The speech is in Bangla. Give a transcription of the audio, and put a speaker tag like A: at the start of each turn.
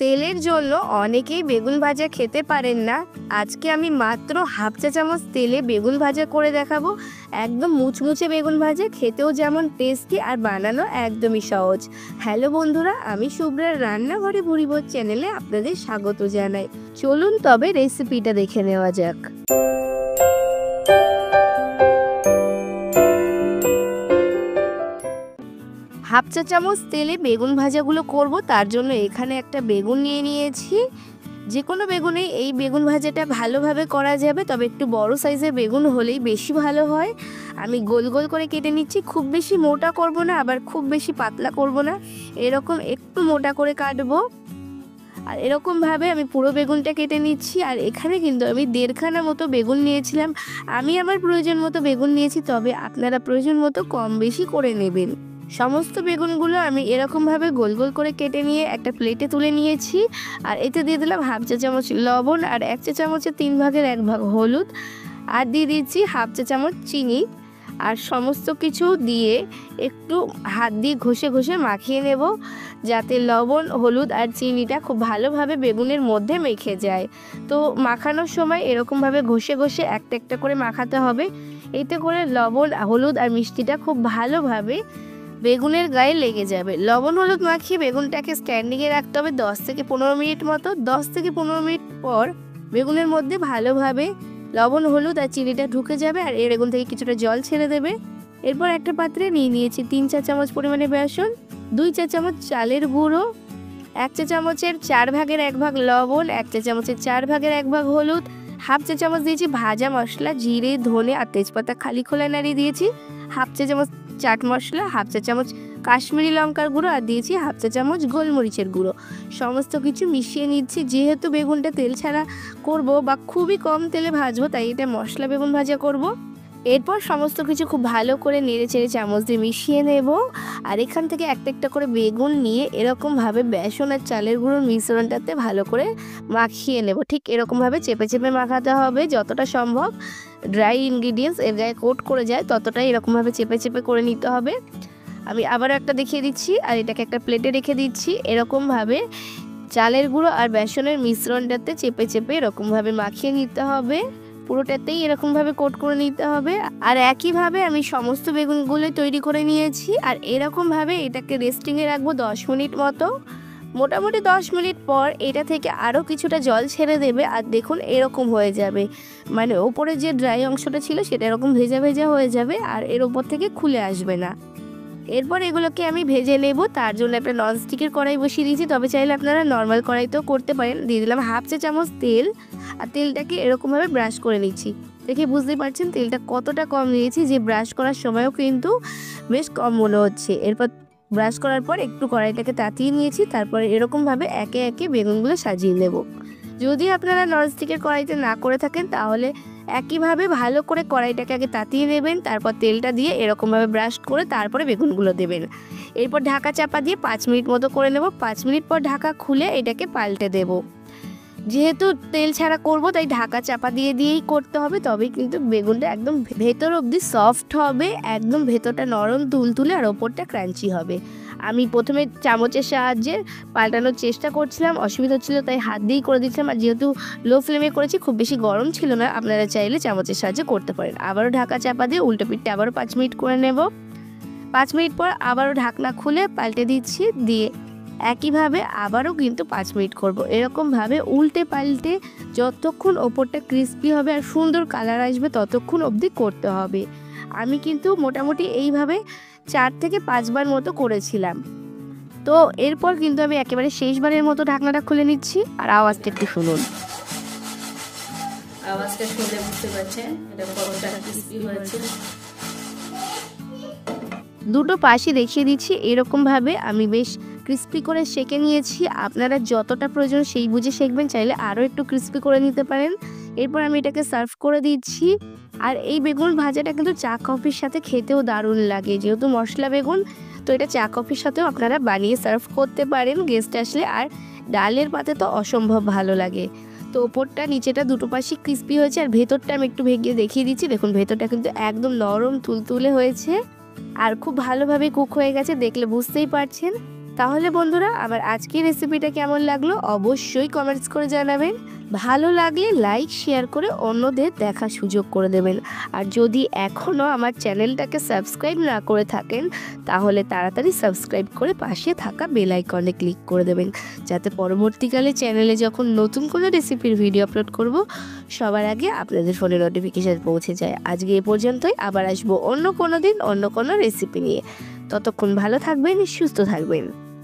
A: তেলের জন্য অনেকেই বেগুন ভাজা খেতে পারেন না। আজকে আমি মাত্র হাফ চা চামচ তেলে বেগুন ভাজা করে দেখাবো। একদম মুচমুচে বেগুন ভাজা, খেতেও যেমন টেস্টি আর বানানো একদমই সহজ। হ্যালো বন্ধুরা, আমি শুভ্রার রান্নাঘরে বুড়িবোধ চ্যানেলে আপনাদের স্বাগত জানাই। চলুন তবে রেসিপিটা দেখে নেওয়া যাক। হাফ চা চামচ তেলে বেগুন ভাজাগুলো করব, তার জন্য এখানে একটা বেগুন নিয়ে নিয়েছি। যে কোনো বেগুনে এই বেগুন ভাজাটা ভালোভাবে করা যাবে, তবে একটু বড় সাইজের বেগুন হলেই বেশি ভালো হয়। আমি গোল গোল করে কেটে নিচ্ছি, খুব বেশি মোটা করব না, আবার খুব বেশি পাতলা করব না, এরকম একটু মোটা করে কাটবো। আর এরকমভাবে আমি পুরো বেগুনটা কেটে নিচ্ছি। আর এখানে কিন্তু আমি 1.5 খানা মতো বেগুন নিয়েছিলাম। আমি আমার প্রয়োজন মতো বেগুন নিয়েছি, তবে আপনারা প্রয়োজন মতো কম বেশি করে নেবেন। সমস্ত বেগুনগুলো আমি এরকমভাবে গোল গোল করে কেটে নিয়ে একটা প্লেটে তুলে নিয়েছি। আর এতে দিয়ে দিলাম হাফ চা চামচ লবণ, আর 1 চা চামচের 3 ভাগের 1 ভাগ হলুদ, আর দিয়ে দিচ্ছি হাফ চা চামচ চিনি। আর সমস্ত কিছু দিয়ে একটু হাত দিয়ে ঘষে ঘষে মাখিয়ে নেব, যাতে লবণ, হলুদ আর চিনিটা খুব ভালোভাবে বেগুনের মধ্যে মেখে যায়। তো মাখানোর সময় এরকমভাবে ঘষে ঘষে একটা একটা করে মাখাতে হবে। এতে করে লবণ, হলুদ আর মিষ্টিটা খুব ভালোভাবে বেগুনের গায়ে লেগে যাবে। লবণ হলুদ মাখিয়ে বেগুনটাকে স্ট্যান্ডিংয়ে রাখতে হবে 10 থেকে 15 মিনিট মতো। 10 থেকে 15 মিনিট পর বেগুনের মধ্যে ভালোভাবে লবণ, হলুদ আর চিনিটা ঢুকে যাবে, আর এর বেগুন থেকে কিছুটা জল ছেড়ে দেবে। এরপর একটা পাত্রে নিয়ে নিয়েছি 3 চা চামচ পরিমাণে বেসন, 2 চা চামচ চালের গুঁড়ো, 1 চা চামচের 4 ভাগের 1 ভাগ লবণ, 1 চা চামচের 4 ভাগের 1 ভাগ হলুদ, হাফ চা চামচ দিয়েছি ভাজা মশলা, জিরে, ধনে আর তেজপাতা খালি খোলা নাড়িয়ে দিয়েছি, হাফ চা চামচ চাট মশলা, হাফ চা চামচ কাশ্মীরি লঙ্কার গুঁড়ো, আর দিয়েছি হাফ চা চামচ গোলমরিচের গুঁড়ো। সমস্ত কিছু মিশিয়ে নিচ্ছি। যেহেতু বেগুনটা তেল ছাড়া করব বা খুবই কম তেলে ভাজবো, তাই এটা মশলা বেগুন ভাজা করব। এরপর সমস্ত কিছু খুব ভালো করে নেড়ে চেড়ে চামচ দিয়ে মিশিয়ে নেব। আর এখান থেকে একটা একটা করে বেগুন নিয়ে এরকমভাবে বেসন আর চালের গুঁড়োর মিশ্রণটাতে ভালো করে মাখিয়ে নেব। ঠিক এরকমভাবে চেপে চেপে মাখাতে হবে, যতটা সম্ভব ড্রাই ইনগ্রিডিয়েন্টস এর গায়ে কোট করে যায় ততটাই এরকমভাবে চেপে চেপে করে নিতে হবে। আমি আবারও একটা দেখিয়ে দিচ্ছি, আর এটাকে একটা প্লেটে রেখে দিচ্ছি। এরকমভাবে চালের গুঁড়ো আর বেসনের মিশ্রণটাতে চেপে চেপে এরকমভাবে মাখিয়ে নিতে হবে। পুরোটাতেই এরকমভাবে কোট করে নিতে হবে। আর একইভাবে আমি সমস্ত বেগুনগুলো তৈরি করে নিয়েছি। আর এরকমভাবে এটাকে রেস্টিংয়ে রাখবো 10 মিনিট মতো। মোটামুটি 10 মিনিট পর এটা থেকে আরও কিছুটা জল ছেড়ে দেবে, আর দেখুন এরকম হয়ে যাবে। মানে ওপরে যে ড্রাই অংশটা ছিল সেটা এরকম ভেজা ভেজা হয়ে যাবে, আর এর ওপর থেকে খুলে আসবে না। এরপর এগুলোকে আমি ভেজে নেব। তার জন্য একটা ননস্টিকের কড়াই বসিয়ে দিয়েছি, তবে চাইলে আপনারা নর্মাল কড়াইতেও করতে পারেন। দিয়ে দিলাম হাফ চা চামচ তেল, আর তেলটাকে এরকমভাবে ব্রাশ করে নিচ্ছি। দেখে বুঝতেই পারছেন তেলটা কতটা কম দিয়েছি, যে ব্রাশ করার সময়ও কিন্তু বেশ কম মনে হচ্ছে। এরপর ব্রাশ করার পর একটু কড়াইটাকে তাতিয়ে নিয়েছি, তারপরে এরকমভাবে একে একে বেগুনগুলো সাজিয়ে নেব। যদি আপনারা ননস্টিকের কড়াইতে না করে থাকেন, তাহলে একইভাবে ভালো করে কড়াইটাকে আগে তাতিয়ে নেবেন, তারপর তেলটা দিয়ে এরকমভাবে ব্রাশ করে তারপরে বেগুনগুলো দেবেন। এরপর ঢাকা চাপা দিয়ে 5 মিনিট মতো করে নেব। 5 মিনিট পর ঢাকা খুলে এটাকে পাল্টে দেব। যেহেতু তেল ছাড়া করব, তাই ঢাকা চাপা দিয়ে দিয়েই করতে হবে, তবেই কিন্তু বেগুনটা একদম ভেতর অবধি সফট হবে, একদম ভেতরটা নরম তুলতুলে আর ওপরটা ক্রাঞ্চি হবে। আমি প্রথমে চামচের সাহায্যে পাল্টানোর চেষ্টা করছিলাম, অসুবিধা হচ্ছিলো তাই হাত দিয়েই করে দিচ্ছিলাম। আর যেহেতু লো ফ্লেমে করেছি, খুব বেশি গরম ছিল না, আপনারা চাইলে চামচের সাহায্যে করতে পারেন। আবারও ঢাকা চাপা দিয়ে উল্টো পিঠটা আবারও 5 মিনিট করে নেব। 5 মিনিট পর আবারও ঢাকনা খুলে পাল্টে দিচ্ছি, দিয়ে একইভাবে আবারও কিন্তু 5 মিনিট করব। এরকমভাবে উল্টে পাল্টে যতক্ষণ ওপরটা ক্রিস্পি হবে আর সুন্দর কালার আসবে ততক্ষণ অবধি করতে হবে। আমি কিন্তু মোটামুটি এইভাবে 4 থেকে 5 বার মতো করেছিলাম। তো এরপর কিন্তু আমি একেবারে শেষবারের মতো ঢাকনাটা খুলে নিচ্ছি, আর আওয়াজটা একটু শুনুন।
B: আওয়াজটা শুনে বুঝতে পারছেন এটা কতটা ক্রিস্পি হয়েছে।
A: দুটো পাশই দেখিয়ে দিচ্ছি, এরকমভাবে আমি বেশ ক্রিস্পি করে সেঁকে নিয়েছি। আপনারা যতটা প্রয়োজন সেই বুঝে সেঁকবেন, চাইলে আরও একটু ক্রিস্পি করে নিতে পারেন। এরপর আমি এটাকে সার্ভ করে দিচ্ছি। আর এই বেগুন ভাজাটা কিন্তু চা কফির সাথে খেতেও দারুণ লাগে, যেহেতু মশলা বেগুন, তো এটা চা কফির সাথেও আপনারা বানিয়ে সার্ভ করতে পারেন গেস্ট আসলে। আর ডালের পাতে তো অসম্ভব ভালো লাগে। তো ওপরটা নিচেটা দুটো পাশই ক্রিস্পি হয়েছে, আর ভেতরটা আমি একটু ভেঙে দেখিয়ে দিচ্ছি। দেখুন ভেতরটা কিন্তু একদম নরম তুলতুলে হয়েছে, আর খুব ভালোভাবে কুক হয়ে গেছে, দেখলে বুঝতেই পারছেন। তাহলে বন্ধুরা আমার আজকের রেসিপিটা কেমন লাগলো অবশ্যই কমেন্টস করে জানাবেন। ভালো লাগলে লাইক শেয়ার করে অন্যদের দেখার সুযোগ করে দেবেন। আর যদি এখনও আমার চ্যানেলটাকে সাবস্ক্রাইব না করে থাকেন তাহলে তাড়াতাড়ি সাবস্ক্রাইব করে পাশে থাকা বেল আইকনে ক্লিক করে দেবেন, যাতে পরবর্তীকালে চ্যানেলে যখন নতুন কোনো রেসিপির ভিডিও আপলোড করব সবার আগে আপনাদের ফোনে নোটিফিকেশান পৌঁছে যায়। আজকে এ পর্যন্তই, আবার আসবো অন্য কোনো দিন অন্য কোনো রেসিপি নিয়ে। ততক্ষণ ভালো থাকবেন, সুস্থ থাকবেন।